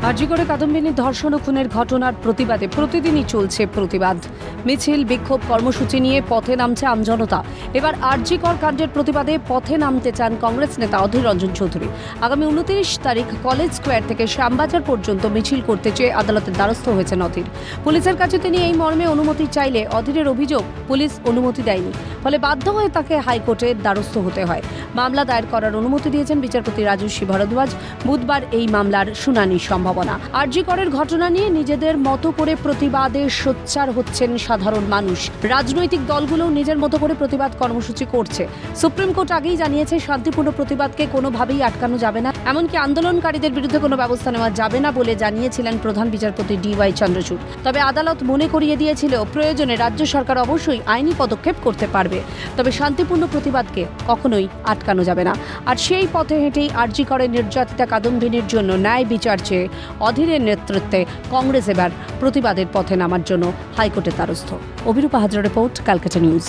আরজিকরে কাদম্বিনীর ধর্ষণ ও খুনের ঘটনার প্রতিবাদে প্রতিদিনই চলছে প্রতিবাদ মিছিল, বিক্ষোভ কর্মসূচি নিয়ে পথে নামছে আমজনতা। এবার আরজিকর কাণ্ডের প্রতিবাদে পথে নামতে চান কংগ্রেস নেতা অধীর রঞ্জন চৌধুরী। আগামী 29 তারিখ কলেজ স্কোয়ার থেকে শ্যামবাজার পর্যন্ত মিছিল করতে চেয়ে আদালতের দ্বারস্থ হয়েছেন অধীর। পুলিশের কাছে তিনি এই মর্মে অনুমতি চাইলে অধীরের অভিযোগ পুলিশ অনুমতি দেয়নি, ফলে বাধ্য হয়ে তাকে হাইকোর্টের দ্বারস্থ হতে হয়। মামলা দায়ের করার অনুমতি দিয়েছেন বিচারপতি রাজস্বী ভরদ্বাজ। বুধবার এই মামলার শুনানির সম্ভাবনা। আরজিকরের ঘটনা নিয়ে নিজেদের মতো করে প্রতিবাদে সোচ্চার হচ্ছেন সাধারণ মানুষ। রাজনৈতিক দলগুলো নিজের মতো করে প্রতিবাদ কর্মসূচি করছে। সুপ্রিম কোর্ট আগেই জানিয়েছে শান্তিপূর্ণ প্রতিবাদকে কোনোভাবেই আটকানো যাবে না, এমনকি আন্দোলনকারীদের বিরুদ্ধে কোনো ব্যবস্থা নেওয়া যাবে না বলে জানিয়েছিলেন প্রধান বিচারপতি DY চন্দ্রচূড়। তবে আদালত মনে করিয়ে দিয়েছিল প্রয়োজনে রাজ্য সরকার অবশ্যই আইনি পদক্ষেপ করতে পারবে, তবে শান্তিপূর্ণ প্রতিবাদকে কখনোই আটকানো যাবে না। আর সেই পথে হেঁটেই আরজিকরের নির্যাতিতা কাদম্বিনীর জন্য ন্যায় বিচার চেয়ে অধীরের নেতৃত্বে কংগ্রেস এবার প্রতিবাদের পথে নামার জন্য হাইকোর্টের দ্বারস্থ। Abhirupa Hazra report, Calcutta news.